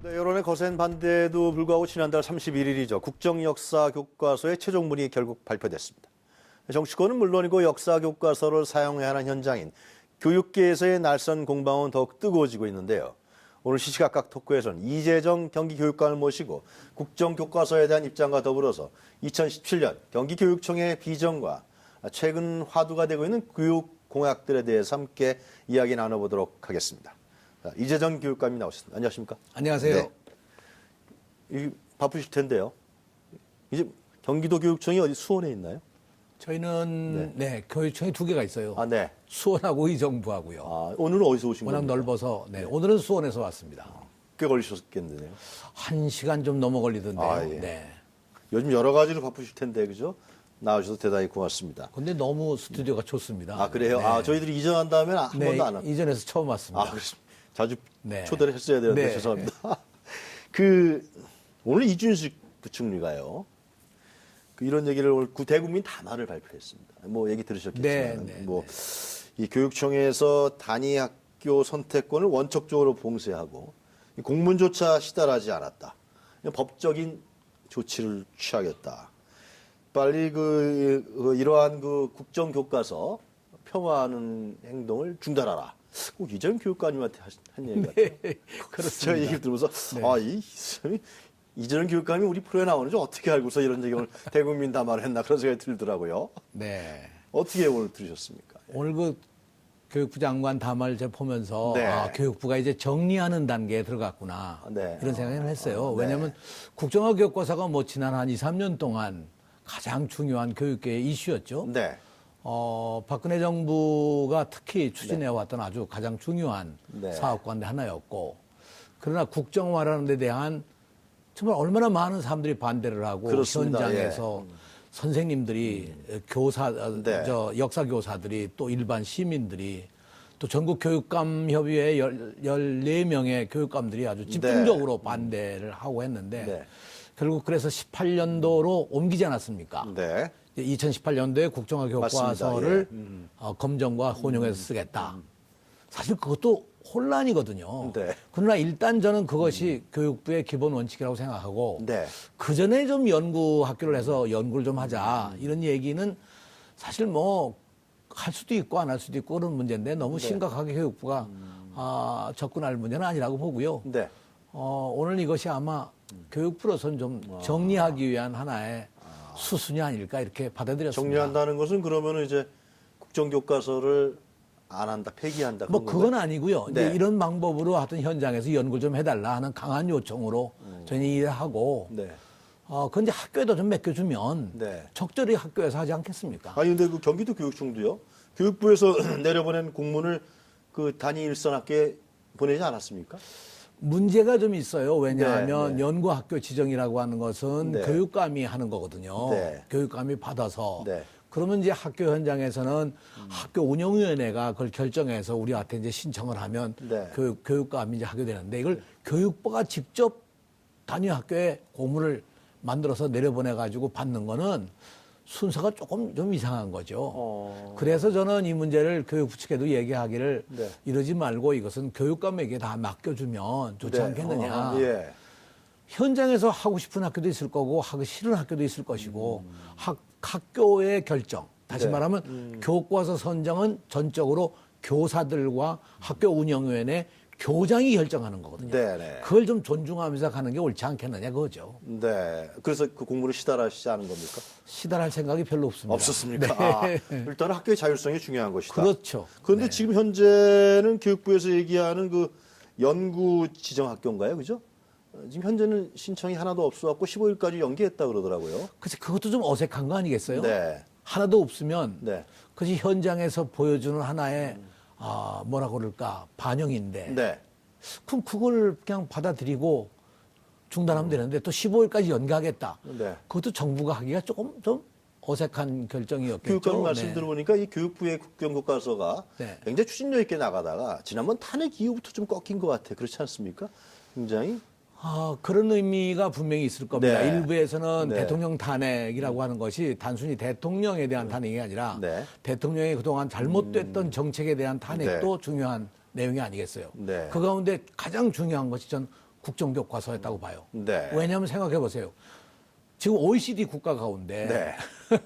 네, 여론의 거센 반대에도 불구하고 지난달 31일이죠. 국정역사교과서의 최종문이 결국 발표됐습니다. 정치권은 물론이고 역사교과서를 사용해야 하는 현장인 교육계에서의 날선 공방은 더욱 뜨거워지고 있는데요. 오늘 시시각각 토크에서는 이재정 경기교육감을 모시고 국정교과서에 대한 입장과 더불어서 2017년 경기교육청의 비전과 최근 화두가 되고 있는 교육 공약들에 대해서 함께 이야기 나눠보도록 하겠습니다. 자, 이재정 교육감이 나오셨습니다. 안녕하십니까? 안녕하세요. 네. 바쁘실 텐데요. 이제 경기도 교육청이 어디 수원에 있나요? 저희는 교육청이 두 개가 있어요. 아, 네. 수원하고 의정부하고요. 아, 오늘은 어디서 오신 워낙 겁니까? 넓어서 오늘은 수원에서 왔습니다. 꽤 걸리셨겠네요. 1시간 좀 넘어 걸리던데요. 아, 예. 네. 요즘 여러 가지로 바쁘실 텐데, 그죠? 나와주셔서 대단히 고맙습니다. 근데 너무 스튜디오가 좋습니다. 아, 그래요? 네. 아, 저희들이 이전한 다음에는 한 번도 안 왔어요. 이전에서 처음 왔습니다. 아, 그렇습니다. 자주 네. 초대를 했어야 되는데, 네. 죄송합니다. 오늘 이준식 부총리가요. 이런 얘기를 오늘 대국민 담화를 발표했습니다. 뭐 얘기 들으셨겠지만, 이 교육청에서 단위 학교 선택권을 원칙적으로 봉쇄하고 이 공문조차 시달하지 않았다. 법적인 조치를 취하겠다. 빨리 이러한 국정교과서 폐화하는 행동을 중단하라. 꼭 이재정 교육감님한테 한 얘기 같아요. 그렇습니다. 제가 얘기를 들으면서 이 사람이 이재정 교육감이 우리 프로에 나오는지 어떻게 알고서 이런 얘기 오늘 대국민 담화를 했나 그런 생각이 들더라고요. 네. 어떻게 오늘 들으셨습니까? 오늘 교육부 장관 담화를 제가 보면서 네. 교육부가 이제 정리하는 단계에 들어갔구나. 네. 이런 생각을 했어요. 네. 왜냐하면 국정화 교과서가 지난 한 2, 3년 동안 가장 중요한 교육계의 이슈였죠. 네. 박근혜 정부가 특히 추진해왔던 아주 가장 중요한 네. 사업 가운데 하나였고, 그러나 국정화라는 데 대한 정말 얼마나 많은 사람들이 반대를 하고 그렇습니다. 현장에서 선생님들이 네. 역사 교사들이 또 일반 시민들이 또 전국 교육감 협의회 14명의 교육감들이 아주 집중적으로 반대를 하고 했는데 결국 그래서 18년도로 옮기지 않았습니까? 네. 2018년도에 국정화 교과서를 검정과 혼용해서 쓰겠다. 사실 그것도 혼란이거든요. 네. 그러나 일단 저는 그것이 교육부의 기본 원칙이라고 생각하고 네. 그 전에 좀 연구 학교를 해서 연구를 좀 하자 이런 얘기는 사실 할 수도 있고 안 할 수도 있고 그런 문제인데 너무 심각하게 교육부가 접근할 문제는 아니라고 보고요. 네. 오늘 이것이 아마 교육부로서는 좀 정리하기 위한 하나의 수순이 아닐까 이렇게 받아들였습니다. 정리한다는 것은 그러면 이제 국정교과서를 안 한다, 폐기한다. 그런 그건 아니고요. 네. 이제 이런 방법으로 하여튼 현장에서 연구를 좀 해달라 하는 강한 요청으로 저희는 일을 하고, 네. 그건 이제 학교에다 좀 맡겨주면 네. 적절히 학교에서 하지 않겠습니까? 아니 근데 경기도 교육청도요. 교육부에서 내려보낸 공문을 단위 일선 학교에 보내지 않았습니까? 문제가 좀 있어요. 왜냐하면 네. 연구학교 지정이라고 하는 것은 네. 교육감이 하는 거거든요. 네. 교육감이 받아서. 네. 그러면 이제 학교 현장에서는 학교 운영위원회가 그걸 결정해서 우리한테 이제 신청을 하면 네. 교육감이 이제 하게 되는데 이걸 교육부가 직접 단위 학교에 공문을 만들어서 내려보내가지고 받는 거는 순서가 조금 좀 이상한 거죠. 그래서 저는 이 문제를 교육부 측에도 얘기하기를 네. 이러지 말고 이것은 교육감에게 다 맡겨주면 좋지 네. 않겠느냐. 예. 현장에서 하고 싶은 학교도 있을 거고 하기 싫은 학교도 있을 것이고 학교의 결정, 다시 네. 말하면 교과서 선정은 전적으로 교사들과 학교 운영위원회 교장이 결정하는 거거든요. 네네. 그걸 좀 존중하면서 가는 게 옳지 않겠느냐 그거죠. 네. 그래서 그 공부를 시달하시지 않은 겁니까? 시달할 생각이 별로 없습니다. 없었습니까? 네. 일단은 학교의 자율성이 중요한 것이다. 그렇죠. 그런데 지금 현재는 교육부에서 얘기하는 연구 지정 학교인가요? 그죠? 지금 현재는 신청이 하나도 없어갖고 15일까지 연기했다 그러더라고요. 그래서 그것도 좀 어색한 거 아니겠어요? 네. 하나도 없으면 네. 그것이 현장에서 보여주는 하나의 뭐라 그럴까 반영인데 네. 그럼 그걸 그냥 받아들이고 중단하면 되는데 또 15일까지 연기하겠다. 네. 그것도 정부가 하기가 조금 좀 어색한 결정이었겠죠. 교육감 말씀 들어보니까 이 교육부의 국정교과서가 네. 굉장히 추진력 있게 나가다가 지난번 탄핵 이후부터 좀 꺾인 것 같아요. 그렇지 않습니까? 굉장히. 그런 의미가 분명히 있을 겁니다. 네. 일부에서는 네. 대통령 탄핵이라고 하는 것이 단순히 대통령에 대한 탄핵이 아니라 네. 대통령이 그동안 잘못됐던 정책에 대한 탄핵도 네. 중요한 내용이 아니겠어요. 네. 그 가운데 가장 중요한 것이 전 국정교과서였다고 봐요. 네. 왜냐하면 생각해 보세요. 지금 OECD 국가 가운데 네.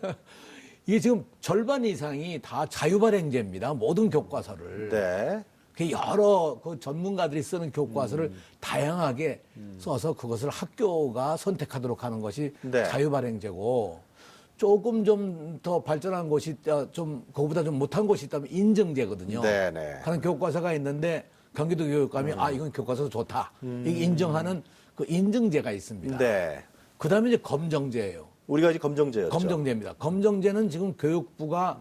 이게 지금 절반 이상이 다 자유발행제입니다. 모든 교과서를. 네. 그 여러 그 전문가들이 쓰는 교과서를 다양하게 써서 그것을 학교가 선택하도록 하는 것이 네. 자유발행제고, 조금 좀 더 발전한 곳이 좀 그거보다 좀 못한 곳이 있다면 인증제거든요. 네, 네. 그런 교과서가 있는데 경기도 교육감이 아 이건 교과서 좋다 이게 인정하는 그 인증제가 있습니다. 네. 그다음에 이제 검정제예요. 우리가 이제 검정제였죠. 검정제입니다. 검정제는 지금 교육부가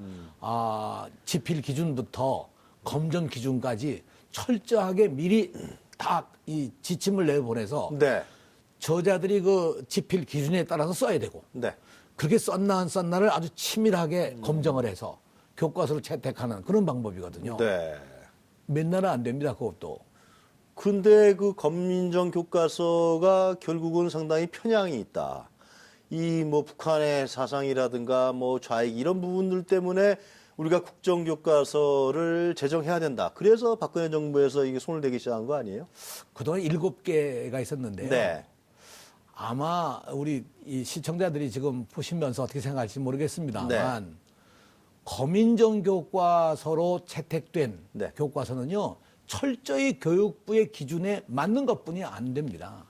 지필 기준부터 검정 기준까지 철저하게 미리 다 이 지침을 내보내서 네. 저자들이 그 지필 기준에 따라서 써야 되고, 네. 그렇게 썼나 안 썼나를 아주 치밀하게 검정을 해서 교과서를 채택하는 그런 방법이거든요. 네. 맨날은 안 됩니다, 그것도. 근데 그 검민정 교과서가 결국은 상당히 편향이 있다. 이 뭐 북한의 사상이라든가 뭐 좌익 이런 부분들 때문에 우리가 국정교과서를 제정해야 된다. 그래서 박근혜 정부에서 이게 손을 대기 시작한 거 아니에요? 그동안 7개가 있었는데요. 네. 아마 우리 이 시청자들이 지금 보시면서 어떻게 생각할지 모르겠습니다만 검인정 교과서로 채택된 네. 교과서는요, 철저히 교육부의 기준에 맞는 것뿐이 안 됩니다.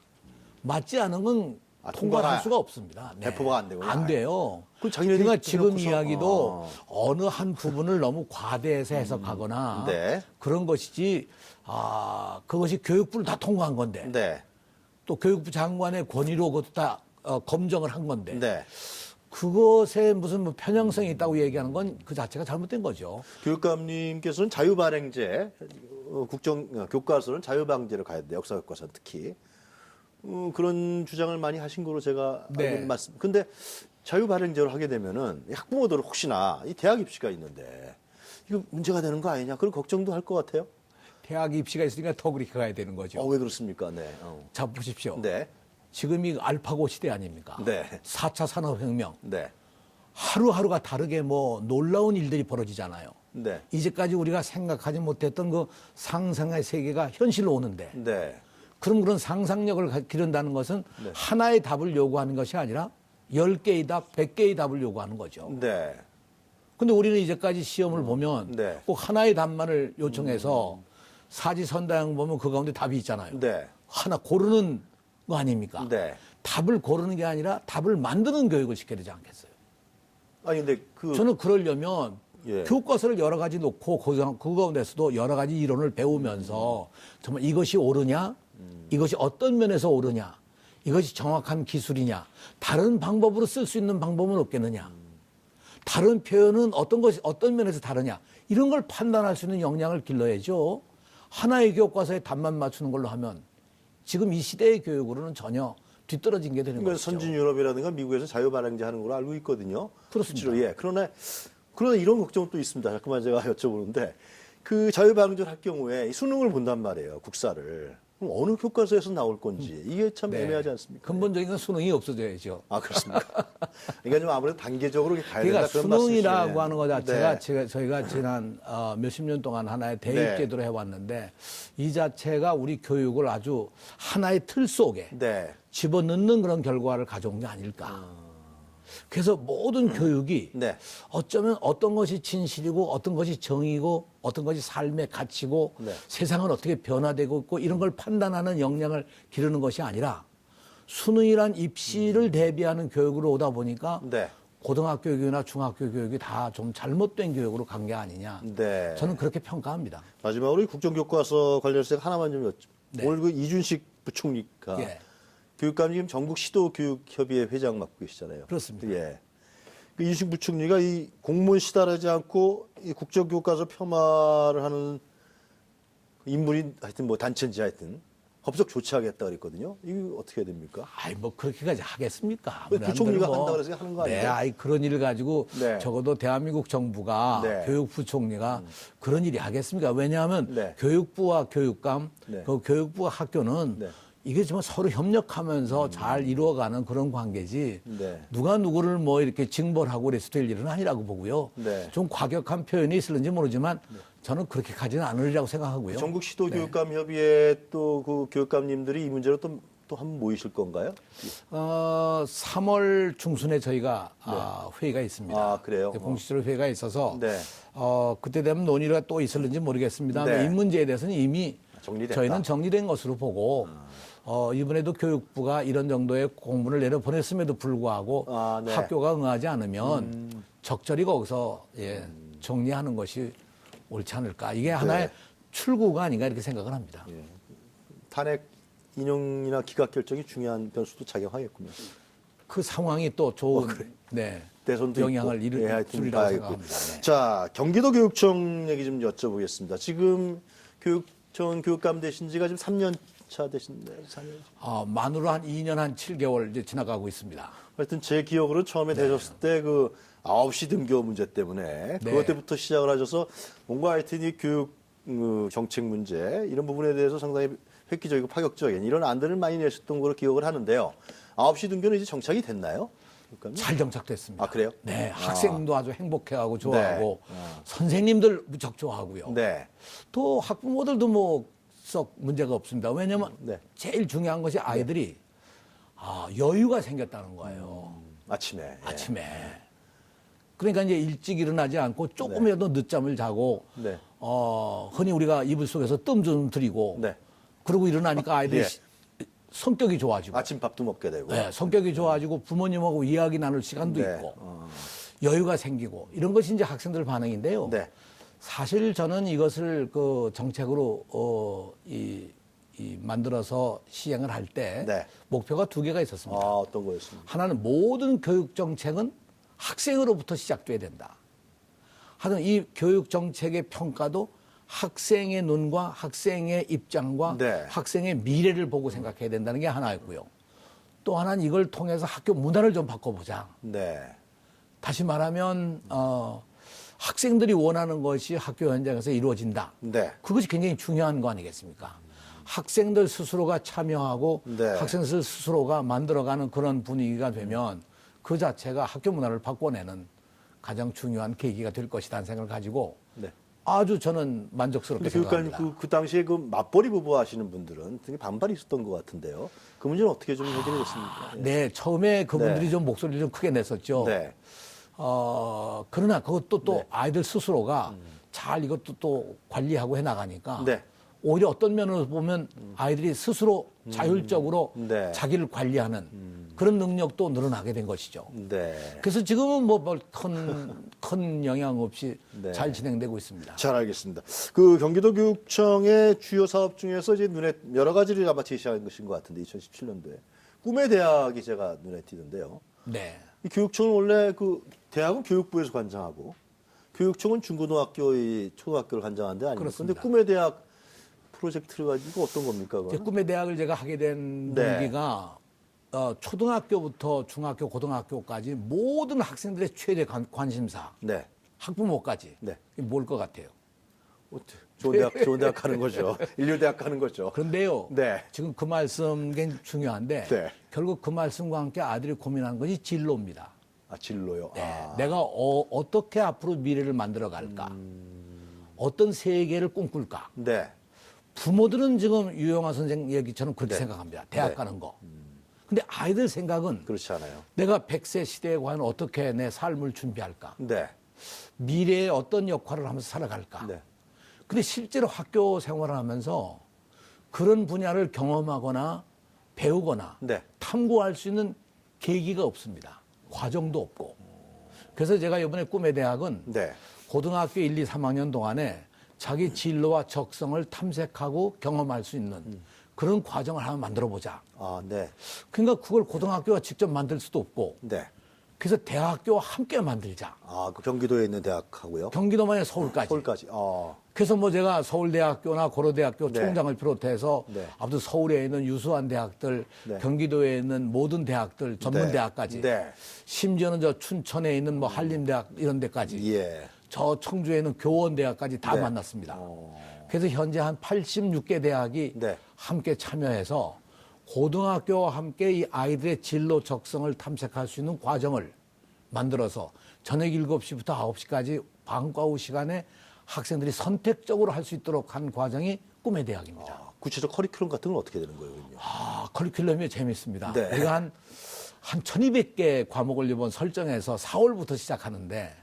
맞지 않은 건 통과를 할 수가 없습니다. 네. 배포가 안 되구나. 안 돼요. 그럼 자기네들이 그러니까 지금 그래놓고서- 이야기도 어느 한 부분을 너무 과대해서 해석하거나 네. 그런 것이지, 그것이 교육부를 다 통과한 건데 네. 또 교육부 장관의 권위로 그것도 다 검정을 한 건데 네. 그것에 무슨 뭐 편향성이 있다고 얘기하는 건 그 자체가 잘못된 거죠. 교육감님께서는 자유발행제, 국정교과서는 자유방제로 가야 돼. 역사교과서 특히. 그런 주장을 많이 하신 거로 제가 네. 알고 말씀. 근데 자유발행제로 하게 되면은 학부모들은 혹시나 이 대학 입시가 있는데 이거 문제가 되는 거 아니냐 그런 걱정도 할 것 같아요. 대학 입시가 있으니까 더 그렇게 가야 되는 거죠. 왜 그렇습니까? 네. 자 보십시오. 네. 지금이 알파고 시대 아닙니까? 네. 4차 산업혁명. 네. 하루하루가 다르게 뭐 놀라운 일들이 벌어지잖아요. 네. 이제까지 우리가 생각하지 못했던 그 상상의 세계가 현실로 오는데, 네. 그럼 그런 상상력을 기른다는 것은 하나의 답을 요구하는 것이 아니라 10개의 답, 100개의 답을 요구하는 거죠. 네. 근데 우리는 이제까지 시험을 보면 네. 꼭 하나의 답만을 요청해서 사지선다형 보면 그 가운데 답이 있잖아요. 네. 하나 고르는 거 아닙니까? 네. 답을 고르는 게 아니라 답을 만드는 교육을 시켜야 되지 않겠어요? 아니 근데 저는 그러려면 예. 교과서를 여러 가지 놓고 그 가운데서도 여러 가지 이론을 배우면서 정말 이것이 옳으냐, 이것이 어떤 면에서 옳으냐, 이것이 정확한 기술이냐, 다른 방법으로 쓸 수 있는 방법은 없겠느냐, 다른 표현은 어떤 면에서 다르냐, 이런 걸 판단할 수 있는 역량을 길러야죠. 하나의 교과서에 답만 맞추는 걸로 하면 지금 이 시대의 교육으로는 전혀 뒤떨어진 게 되는 그러니까 거죠. 선진 유럽이라든가 미국에서 자유발행제 하는 걸로 알고 있거든요. 그렇습니다. 실제로, 예. 그러나 이런 걱정도 있습니다. 잠깐만 제가 여쭤보는데 그 자유방제를 할 경우에 이 수능을 본단 말이에요. 국사를. 그럼 어느 교과서에서 나올 건지 이게 참 네. 애매하지 않습니까? 근본적인 건 수능이 없어져야죠. 그렇습니까? 그러니까 좀 아무래도 단계적으로 이렇게 가야 된다 그러니까 그런 말씀이시네요. 수능이라고 하는 것 자체가 네. 저희가 지난 몇십 년 동안 하나의 대입제도로 해왔는데 이 자체가 우리 교육을 아주 하나의 틀 속에 네. 집어넣는 그런 결과를 가져온 게 아닐까. 그래서 모든 교육이 네. 어쩌면 어떤 것이 진실이고 어떤 것이 정의고 어떤 것이 삶의 가치고 네. 세상은 어떻게 변화되고 있고 이런 걸 판단하는 역량을 기르는 것이 아니라 수능이란 입시를 대비하는 교육으로 오다 보니까 네. 고등학교 교육이나 중학교 교육이 다 좀 잘못된 교육으로 간 게 아니냐. 네. 저는 그렇게 평가합니다. 마지막으로 이 국정교과서 관련해서 하나만 좀 여쭤. 네. 오늘 그 이준식 부총리가 예. 교육감님 전국 시도교육협의회 회장 맡고 계시잖아요. 그렇습니다. 예. 그 이준식 부총리가 이 공무원 시달하지 않고 이 국정교과서 폄하를 하는 인물이 하여튼 뭐 단체인지 하여튼 법적 조치하겠다 그랬거든요. 이거 어떻게 해야 됩니까? 뭐 그렇게까지 하겠습니까? 왜 부총리가 뭐, 한다고 그래서 하는 거 네, 아니에요? 그런 일을 가지고 네. 적어도 대한민국 정부가 네. 교육부총리가 그런 일이 하겠습니까? 왜냐하면 네. 교육부와 교육감, 네. 그 교육부와 학교는 네. 이게 정말 서로 협력하면서 잘 이루어가는 그런 관계지. 네. 누가 누구를 뭐 이렇게 징벌하고 그래서 될 일은 아니라고 보고요. 네. 좀 과격한 표현이 있을는지 모르지만 저는 그렇게 가지는 않으리라고 생각하고요. 전국 시도교육감 협의회 또 그 교육감님들이 이 문제로 또 한 번 모이실 건가요? 3월 중순에 저희가 회의가 있습니다. 아, 그래요? 공식적으로 회의가 있어서 네. 그때 되면 논의가 또 있을는지 모르겠습니다. 네. 이 문제에 대해서는 이미 정리됐다. 저희는 정리된 것으로 보고 이번에도 교육부가 이런 정도의 공문을 내려보냈음에도 불구하고 네. 학교가 응하지 않으면 적절히 거기서 정리하는 것이 옳지 않을까. 이게 하나의 출구가 아닌가 이렇게 생각을 합니다. 탄핵 인용이나 기각 결정이 중요한 변수도 작용하겠군요. 그 상황이 또 좋은 대선도 영향을 있고. 이룰 하여튼 리라고 봐야겠고요. 생각합니다. 네. 자, 경기도 교육청 얘기 좀 여쭤보겠습니다. 지금 교육청 교육감 되신 지가 지금 3년 차 되신데 4년. 만으로 한 2년 한 7개월 이제 지나가고 있습니다. 하여튼 제 기억으로 처음에 되셨을 때 그 9시 등교 문제 때문에 그것 때부터 시작을 하셔서 뭔가 하여튼 이 교육 정책 문제 이런 부분에 대해서 상당히 획기적이고 파격적인 이런 안들을 많이 내셨던 걸로 기억을 하는데요. 9시 등교는 이제 정착이 됐나요? 교육감님? 잘 정착됐습니다. 아, 그래요? 네, 학생도 아주 행복해하고 좋아하고 네. 선생님들 무척 좋아하고요. 네. 또 학부모들도 뭐 썩 문제가 없습니다. 왜냐하면 네. 제일 중요한 것이 아이들이 여유가 생겼다는 거예요. 아침에. 예. 아침에. 그러니까 이제 일찍 일어나지 않고 조금이라도 늦잠을 자고 네. 흔히 우리가 이불 속에서 뜸 좀 들이고 네. 그러고 일어나니까 아이들이 예. 성격이 좋아지고 아침밥도 먹게 되고. 네, 성격이 좋아지고 부모님하고 이야기 나눌 시간도 네. 있고 여유가 생기고 이런 것이 이제 학생들 반응인데요. 네. 사실 저는 이것을 그 정책으로 만들어서 시행을 할 때 네. 목표가 두 개가 있었습니다. 어떤 거였습니까? 하나는 모든 교육 정책은 학생으로부터 시작돼야 된다. 하여튼 이 교육 정책의 평가도 학생의 눈과 학생의 입장과 네. 학생의 미래를 보고 생각해야 된다는 게 하나였고요. 또 하나는 이걸 통해서 학교 문화를 좀 바꿔보자. 네. 다시 말하면 학생들이 원하는 것이 학교 현장에서 이루어진다. 네. 그것이 굉장히 중요한 거 아니겠습니까? 학생들 스스로가 참여하고 네. 학생들 스스로가 만들어가는 그런 분위기가 되면 그 자체가 학교 문화를 바꿔내는 가장 중요한 계기가 될 것이라는 생각을 가지고 네. 아주 저는 만족스럽게 근데 교육감님 생각합니다. 그 당시에 그 맞벌이 부부 하시는 분들은 되게 반발이 있었던 것 같은데요. 그 문제는 어떻게 좀 해결이 됐습니까? 예. 네, 처음에 그분들이 네. 좀 목소리를 좀 크게 냈었죠. 네. 그러나 그것도 또 네. 아이들 스스로가 잘 이것도 또 관리하고 해 나가니까 네. 오히려 어떤 면으로 보면 아이들이 스스로 자율적으로 네. 자기를 관리하는 그런 능력도 늘어나게 된 것이죠. 네. 그래서 지금은 뭐 큰 영향 없이 네. 잘 진행되고 있습니다. 잘 알겠습니다. 그 경기도 교육청의 주요 사업 중에서 이제 눈에 여러 가지를 아마 제시한 것인 것 같은데 2017년도에 꿈의 대학이 제가 눈에 띄는데요. 네. 이 교육청은 원래 그 대학은 교육부에서 관장하고 교육청은 중고등학교의 초등학교를 관장하는데 아닙니까? 그런데 그렇습니다. 꿈의 대학 프로젝트를 가지고 어떤 겁니까? 이제 그건? 꿈의 대학을 제가 하게 된 네. 동기가 초등학교부터 중학교, 고등학교까지 모든 학생들의 최대 관심사, 네. 학부모까지 네. 이게 뭘 것 같아요? 좋은 대학 가는 거죠. 인류대학 가는 거죠. 그런데요. 네. 지금 그 말씀 굉장히 중요한데 네. 결국 그 말씀과 함께 아들이 고민하는 것이 진로입니다. 아, 진로요. 네. 아. 내가 어떻게 앞으로 미래를 만들어 갈까? 어떤 세계를 꿈꿀까? 네. 부모들은 지금 유영아 선생 얘기처럼 그렇게 네. 생각합니다. 대학 네. 가는 거. 근데 아이들 생각은 그렇지 않아요. 내가 100세 시대에 과연 어떻게 내 삶을 준비할까? 네. 미래에 어떤 역할을 하면서 살아갈까? 네. 근데 실제로 학교 생활을 하면서 그런 분야를 경험하거나 배우거나 네. 탐구할 수 있는 계기가 없습니다. 과정도 없고. 그래서 제가 이번에 꿈의 대학은 네. 고등학교 1, 2, 3학년 동안에 자기 진로와 적성을 탐색하고 경험할 수 있는 그런 과정을 하나 만들어 보자. 아, 네. 그러니까 그걸 고등학교가 직접 만들 수도 없고 네. 그래서 대학교와 함께 만들자. 아, 그 경기도에 있는 대학하고요. 경기도만에 서울까지. 서울까지. 그래서 뭐 제가 서울대학교나 고려대학교 네. 총장을 비롯해서 네. 아무튼 서울에 있는 유수한 대학들, 네. 경기도에 있는 모든 대학들, 전문대학까지, 네. 심지어는 저 춘천에 있는 뭐 한림대학 이런 데까지, 예. 저 청주에 있는 교원대학까지 다 네. 만났습니다. 그래서 현재 한 86개 대학이 네. 함께 참여해서 고등학교와 함께 이 아이들의 진로 적성을 탐색할 수 있는 과정을 만들어서 저녁 7시부터 9시까지 방과 후 시간에 학생들이 선택적으로 할 수 있도록 한 과정이 꿈의 대학입니다. 구체적 커리큘럼 같은 건 어떻게 되는 거예요, 그럼요? 커리큘럼이 재밌습니다. 네. 우리가 한 1200개 과목을 이번 설정해서 4월부터 시작하는데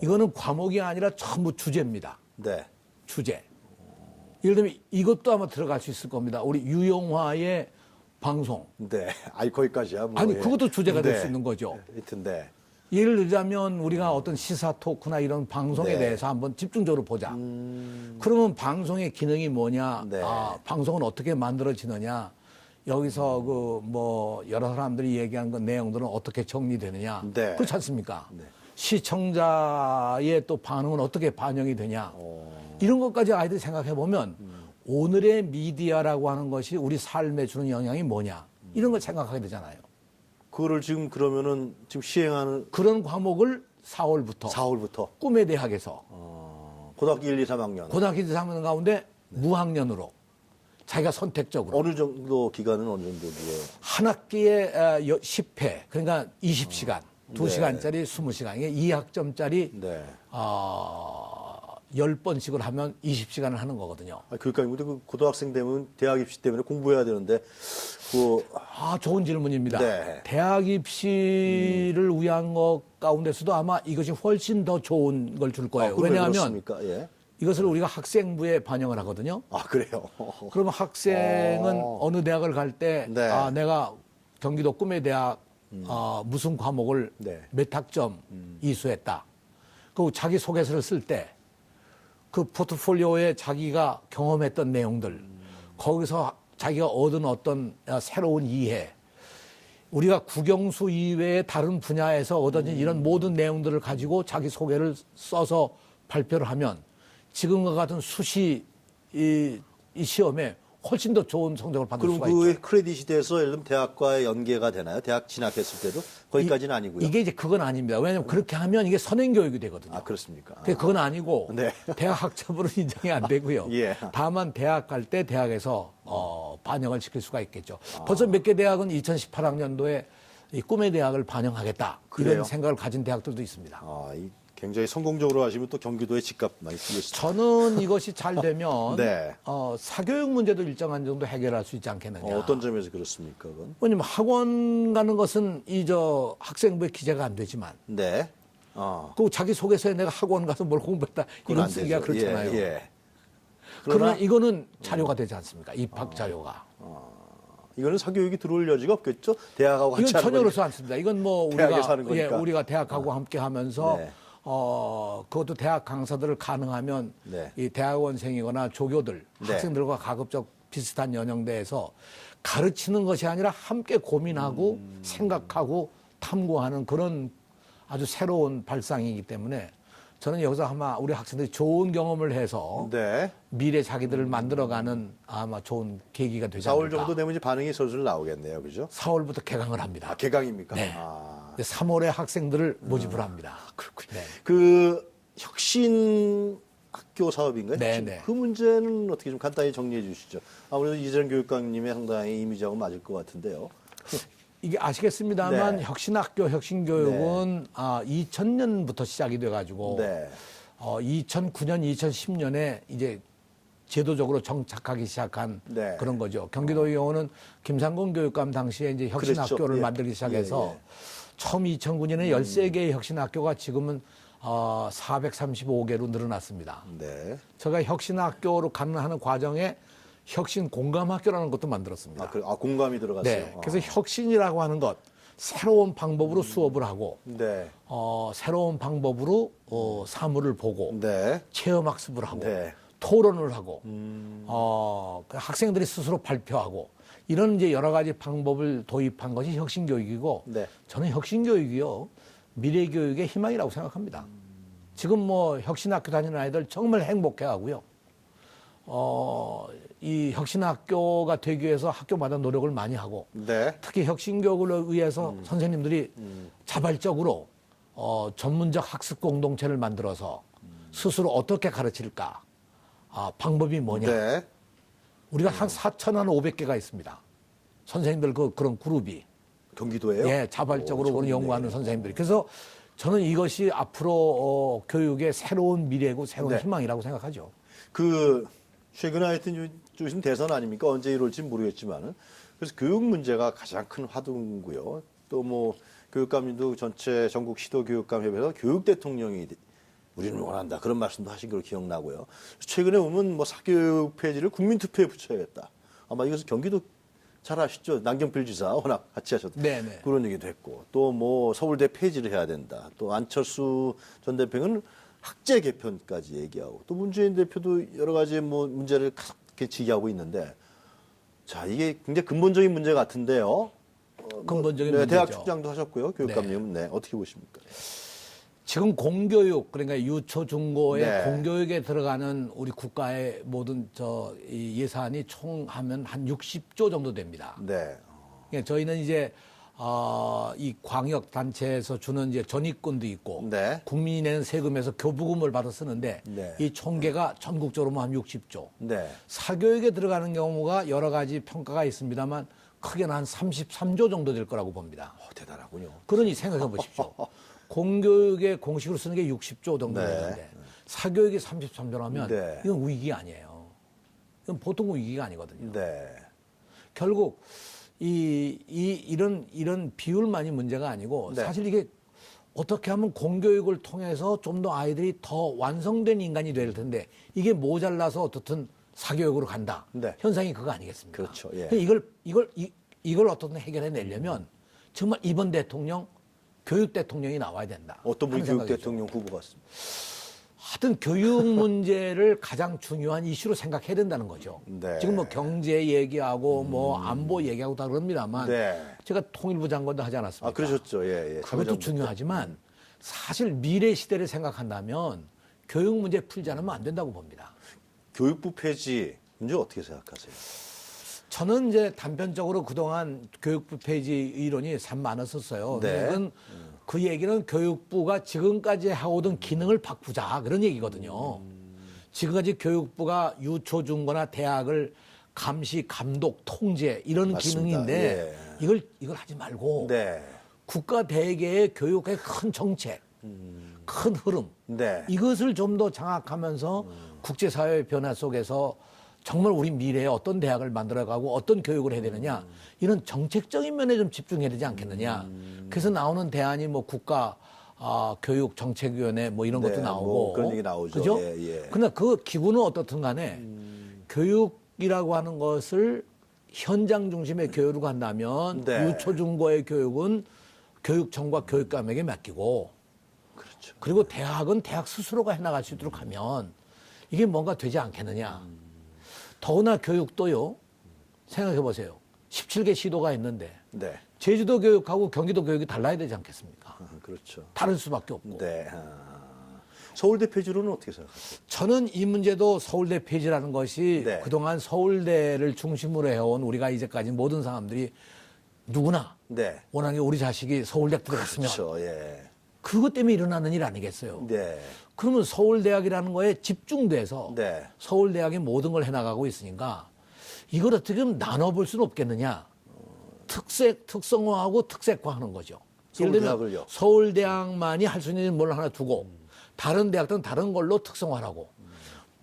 이거는 과목이 아니라 전부 주제입니다. 네. 주제. 예를 들면 이것도 아마 들어갈 수 있을 겁니다. 우리 유영화의 방송. 네. 아이, 거기까지야. 뭐, 아니, 예. 그것도 주제가 될 네. 수 있는 거죠. 하여튼, 네. 예를 들자면 우리가 어떤 시사 토크나 이런 방송에 네. 대해서 한번 집중적으로 보자. 그러면 방송의 기능이 뭐냐, 네. 방송은 어떻게 만들어지느냐, 여기서 그 뭐 여러 사람들이 얘기하는 그 내용들은 어떻게 정리되느냐, 네. 그렇지 않습니까? 네. 시청자의 또 반응은 어떻게 반영이 되냐, 이런 것까지 아이들이 생각해 보면 오늘의 미디어라고 하는 것이 우리 삶에 주는 영향이 뭐냐, 이런 걸 생각하게 되잖아요. 그거를 지금 그러면은 지금 시행하는 그런 과목을 4월부터 4월부터 꿈의 대학에서 고등학교 1, 2, 3학년 고등학교 3학년 가운데 무학년으로 자기가 선택적으로 어느 정도 기간은 어느 정도 뒤에 한 학기에 10회 그러니까 20시간, 2시간짜리 20시간 이게 2학점짜리 네. 10번씩을 하면 20시간을 하는 거거든요. 그러니까 그 고등학생 되면 대학 입시 때문에 공부해야 되는데 그 좋은 질문입니다. 네. 대학 입시를 위한 것 가운데서도 아마 이것이 훨씬 더 좋은 걸 줄 거예요. 그럼 왜 왜냐하면 그렇습니까? 예. 이것을 우리가 학생부에 반영을 하거든요. 그래요. 그러면 학생은 어느 대학을 갈 때 네. 내가 경기도 꿈의 대학 무슨 과목을 네. 몇 학점 이수했다. 그리고 자기 소개서를 쓸 때 그 포트폴리오에 자기가 경험했던 내용들 거기서 자기가 얻은 어떤 새로운 이해 우리가 국영수 이외의 다른 분야에서 얻어진 이런 모든 내용들을 가지고 자기 소개를 써서 발표를 하면 지금과 같은 수시 이 시험에 훨씬 더 좋은 성적을 받을 그럼 수가 그 있죠. 크레딧이 돼서 예를 들면 대학과의 연계가 되나요? 대학 진학했을 때도 거기까지는 아니고요. 이게 이제 그건 아닙니다. 왜냐하면 그렇게 하면 이게 선행 교육이 되거든요. 그렇습니까? 그건 아니고 네. 대학 학점으로 인정이 안 되고요. 예. 다만 대학 갈 때 대학에서 반영을 시킬 수가 있겠죠. 벌써 몇 개 대학은 2018학년도에 이 꿈의 대학을 반영하겠다. 그래요? 이런 생각을 가진 대학들도 있습니다. 굉장히 성공적으로 하시면 또 경기도에 집값 많이 쓰겠습니다. 저는 이것이 잘 되면 네. 사교육 문제도 일정한 정도 해결할 수 있지 않겠느냐. 어떤 점에서 그렇습니까? 그건? 왜냐면 학원 가는 것은 학생부에 기재가 안 되지만 네. 그 자기 소개서에 내가 학원 가서 뭘 공부했다 그건 이런 안 쓰기가 되죠. 그렇잖아요. 예, 예. 그러나 이거는 자료가 되지 않습니까? 입학 자료가. 이거는 사교육이 들어올 여지가 없겠죠? 대학하고 같이 이건 하는 전혀 거니까. 그렇지 않습니다. 이건 뭐 대학에서 하는 거니까. 우리가 대학하고 함께 하면서 네. 그것도 대학 강사들을 가능하면 네. 이 대학원생이거나 조교들 네. 학생들과 가급적 비슷한 연령대에서 가르치는 것이 아니라 함께 고민하고 생각하고 탐구하는 그런 아주 새로운 발상이기 때문에 저는 여기서 아마 우리 학생들이 좋은 경험을 해서 네. 미래 자기들을 만들어가는 아마 좋은 계기가 되지 4월 않을까. 정도 되면 이제 반응이 슬슬 나오겠네요. 그죠? 4월부터 개강을 합니다. 개강입니까? 네. 3월에 학생들을 모집을 합니다. 그렇군요. 네. 그 혁신 학교 사업인가요? 네, 혁신? 네. 그 문제는 어떻게 좀 간단히 정리해 주시죠. 아무래도 이재정 교육감님의 상당히 이미지하고 맞을 것 같은데요. 이게 아시겠습니다만 네. 혁신학교, 혁신교육은 2000년부터 시작이 돼가지고 네. 2009년, 2010년에 이제 제도적으로 정착하기 시작한 네. 그런 거죠. 경기도의 경우는 김상곤 교육감 당시에 이제 혁신학교를 그랬죠. 예. 만들기 시작해서 예, 예. 처음 2009년에 13개의 혁신학교가 지금은 435개로 늘어났습니다. 네. 제가 혁신학교로 가는 과정에 혁신 공감학교라는 것도 만들었습니다. 공감이 들어갔어요. 네. 그래서 혁신이라고 하는 것, 새로운 방법으로 수업을 하고, 네. 새로운 방법으로 사물을 보고, 네. 체험학습을 하고, 네. 토론을 하고, 그 학생들이 스스로 발표하고, 이런 이제 여러 가지 방법을 도입한 것이 혁신교육이고, 네. 저는 혁신교육이요, 미래교육의 희망이라고 생각합니다. 지금 뭐 혁신학교 다니는 아이들 정말 행복해 하고요. 이 혁신학교가 되기 위해서 학교마다 노력을 많이 하고, 네. 특히 혁신교육을 위해서 선생님들이 자발적으로 전문적 학습 공동체를 만들어서 스스로 어떻게 가르칠까, 방법이 뭐냐. 네. 우리가 한 4,500개가 있습니다. 선생님들 그런 그룹이. 경기도에요? 예, 자발적으로 그런 연구하는 선생님들이. 그래서 저는 이것이 앞으로 교육의 새로운 미래고 새로운 네. 희망이라고 생각하죠. 그 최근에 하여튼 요즘 대선 아닙니까? 언제 이룰지 모르겠지만은 그래서 교육 문제가 가장 큰 화두고요. 또 뭐 교육감님도 전체 전국 시도 교육감 협회에서 교육 대통령이 우리는 원한다 그런 말씀도 하신 걸로 기억나고요. 최근에 보면 뭐 사교육 폐지를 국민투표에 붙여야겠다. 아마 이것은 경기도 잘 아시죠? 남경필 지사 워낙 같이 하셨던 네네. 그런 얘기도 했고 또 뭐 서울대 폐지를 해야 된다. 또 안철수 전 대표는 학제 개편까지 얘기하고 또 문재인 대표도 여러 가지 뭐 문제를 이렇게 지기하고 있는데 자 이게 굉장히 근본적인 문제 같은데요. 근본적인 네, 문제죠. 대학 축장도 하셨고요. 교육감님은 네, 어떻게 보십니까? 지금 공교육 그러니까 유초 중고의 네. 공교육에 들어가는 우리 국가의 모든 이 예산이 총 하면 한 60조 정도 됩니다. 네. 그러니까 저희는 이제 이 광역 단체에서 주는 이제 전입금도 있고 네. 국민이 내는 세금에서 교부금을 받아 쓰는데 네. 이 총계가 전국적으로 한 60조. 네. 사교육에 들어가는 경우가 여러 가지 평가가 있습니다만 크게는 한 33조 정도 될 거라고 봅니다. 대단하군요. 그러니 생각해 보십시오. 공교육에 공식으로 쓰는 게 60조 정도 네. 되는데 사교육이 33조라면 네. 이건 위기 아니에요. 이건 보통 위기가 아니거든요. 네. 결국 이런 비율만이 문제가 아니고 네. 사실 이게 어떻게 하면 공교육을 통해서 좀 더 아이들이 더 완성된 인간이 될 텐데 이게 모자라서 어떻든 사교육으로 간다. 네. 현상이 그거 아니겠습니까? 그렇죠. 예. 이걸 어떻든 해결해 내려면 정말 이번 대통령 교육 대통령이 나와야 된다. 어떤 분이 하는 교육 생각이죠. 대통령 후보 같습니다. 하여튼 교육 문제를 가장 중요한 이슈로 생각해야 된다는 거죠. 네. 지금 뭐 경제 얘기하고 뭐 안보 얘기하고 다 그럽니다만 네. 제가 통일부 장관도 하지 않았습니까? 아 그러셨죠. 예. 예. 그것도 참여정부 중요하지만 사실 미래 시대를 생각한다면 교육 문제 풀지 않으면 안 된다고 봅니다. 교육부 폐지 문제 어떻게 생각하세요? 저는 이제 단편적으로 그동안 교육부 폐지 이론이 참 많았었어요. 네. 그건 그 얘기는 교육부가 지금까지 해오던 기능을 바꾸자 그런 얘기거든요. 지금까지 교육부가 유초중고나 대학을 감시, 감독, 통제 이런 맞습니다. 기능인데 예. 이걸 하지 말고 네. 국가 대개의 교육의 큰 정책, 큰 흐름 네. 이것을 좀 더 장악하면서 국제사회의 변화 속에서 정말 우리 미래에 어떤 대학을 만들어가고 어떤 교육을 해야 되느냐 이런 정책적인 면에 좀 집중해야 되지 않겠느냐. 그래서 나오는 대안이 뭐 국가 교육 정책위원회 뭐 이런 네, 것도 나오고 뭐 그런 얘기 나오죠. 그죠? 예, 예. 그러나 그 기구는 어떻든 간에 교육이라고 하는 것을 현장 중심의 교육으로 한다면 네. 유초중고의 교육은 교육청과 교육감에게 맡기고 그렇죠. 그리고 대학은 대학 스스로가 해나갈 수 있도록 하면 이게 뭔가 되지 않겠느냐. 더구나 교육도요. 생각해 보세요. 17개 시도가 있는데 네. 제주도 교육하고 경기도 교육이 달라야 되지 않겠습니까? 그렇죠. 다를 수밖에 없고. 네. 서울대 폐지로는 어떻게 생각하세요? 저는 이 문제도 서울대 폐지라는 것이 네. 그동안 서울대를 중심으로 해온 우리가 이제까지 모든 사람들이 누구나 네. 원하는 게 우리 자식이 서울대 들어갔으면 그렇죠. 예. 그것 때문에 일어나는 일 아니겠어요? 네. 그러면 서울대학이라는 거에 집중돼서 네. 서울대학이 모든 걸 해나가고 있으니까 이걸 어떻게 좀 나눠볼 수는 없겠느냐. 특성화하고 특색화하는 거죠. 예를 들면 서울대학을요? 서울대학만이 할 수 있는 뭘 하나 두고 다른 대학들은 다른 걸로 특성화하고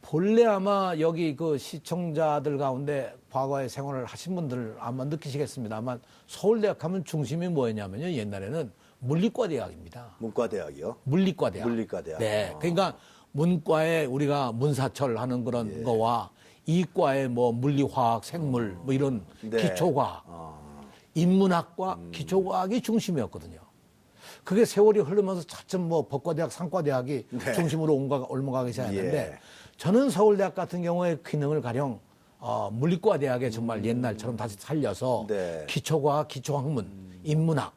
본래 아마 여기 그 시청자들 가운데 과거에 생활을 하신 분들 아마 느끼시겠습니다만 서울대학 하면 중심이 뭐였냐면요. 옛날에는 물리과 대학입니다. 문과대학이요? 물리과 대학. 물리과 대학. 네. 그러니까 문과에 우리가 문사철 하는 그런 예. 거와 이과에 뭐 물리화학, 생물 뭐 이런 네. 기초과학, 인문학과 기초과학이 중심이었거든요. 그게 세월이 흐르면서 차츰 뭐 법과대학, 상과대학이 네. 중심으로 올라가기 시작했는데 예. 저는 서울대학 같은 경우에 기능을 가령 물리과 대학에 정말 옛날처럼 다시 살려서 네. 기초과학, 기초학문, 인문학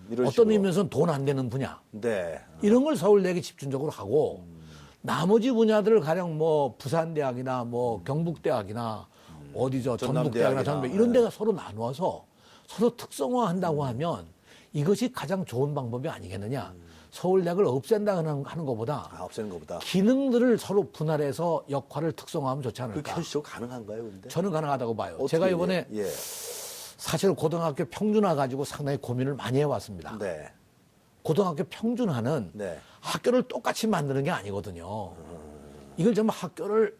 이런 어떤 식으로. 의미에서는 돈 안 되는 분야 네. 이런 걸 서울대학이 집중적으로 하고 나머지 분야들을 가령 뭐 부산대학이나 뭐 경북대학이나 어디죠 전북대학이나 전남대학이나, 전북 이런 데가 서로 나누어서 서로 특성화한다고 하면 이것이 가장 좋은 방법이 아니겠느냐. 서울대학을 없앤다 하는 것보다 없애는 것보다. 기능들을 서로 분할해서 역할을 특성화하면 좋지 그 않을까. 현실적으로 가능한가요, 근데? 저는 가능하다고 봐요. 어떻게, 제가 이번에 예. 사실 고등학교 평준화 가지고 상당히 고민을 많이 해왔습니다. 네. 고등학교 평준화는 네. 학교를 똑같이 만드는 게 아니거든요. 이걸 정말 학교를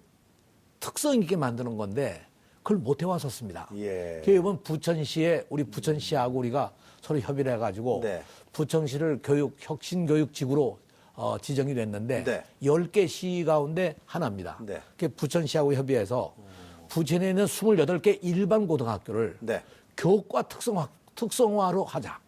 특성 있게 만드는 건데 그걸 못 해왔었습니다. 예. 그래서 이번 부천시에 우리 부천시하고 우리가 서로 협의를 해가지고 네. 부천시를 혁신교육지구로 지정이 됐는데 네. 10개 시 가운데 하나입니다. 네. 그 부천시하고 협의해서 부천에 있는 28개 일반 고등학교를 네. 교과 특성화로 하자.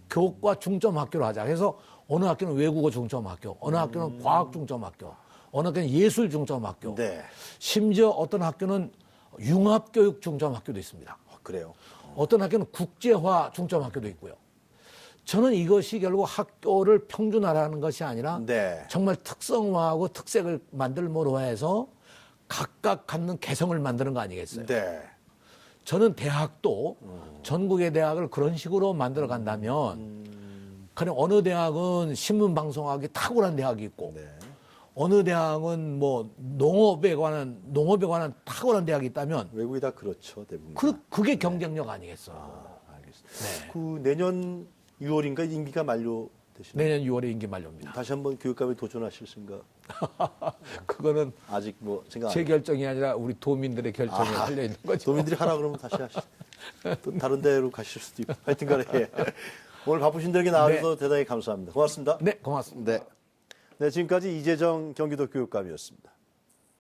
교과 중점 학교로 하자. 그래서 어느 학교는 외국어 중점 학교, 어느 학교는 과학 중점 학교, 어느 학교는 예술 중점 학교. 네. 심지어 어떤 학교는 융합교육 중점 학교도 있습니다. 그래요. 어떤 학교는 국제화 중점 학교도 있고요. 저는 이것이 결국 학교를 평준화라는 것이 아니라 네. 정말 특성화하고 특색을 만들므로 해서 각각 갖는 개성을 만드는 거 아니겠어요? 네. 저는 대학도 전국의 대학을 그런 식으로 만들어 간다면 그냥 어느 대학은 신문방송학이 탁월한 대학이 있고 네. 어느 대학은 뭐 농업에 관한 탁월한 대학이 있다면 외국이 다 그렇죠, 대부분. 그게 경쟁력 아니겠어요? 알겠습니다. 네. 그 내년 6월인가 임기가 만료되시나요? 내년 6월에 임기 만료입니다. 다시 한번 교육감에 도전하실 생각? 그거는 아직 뭐 생각 안 제 해요? 결정이 아니라 우리 도민들의 결정에 달려 있는 거죠. 도민들이 하라 그러면 다시 하시죠. 또 다른 데로 가실 수도 있고. 하여튼 간에 예. 오늘 바쁘신 데에 나와주셔서 대단히 감사합니다. 고맙습니다. 네, 고맙습니다. 네, 지금까지 이재정 경기도 교육감이었습니다.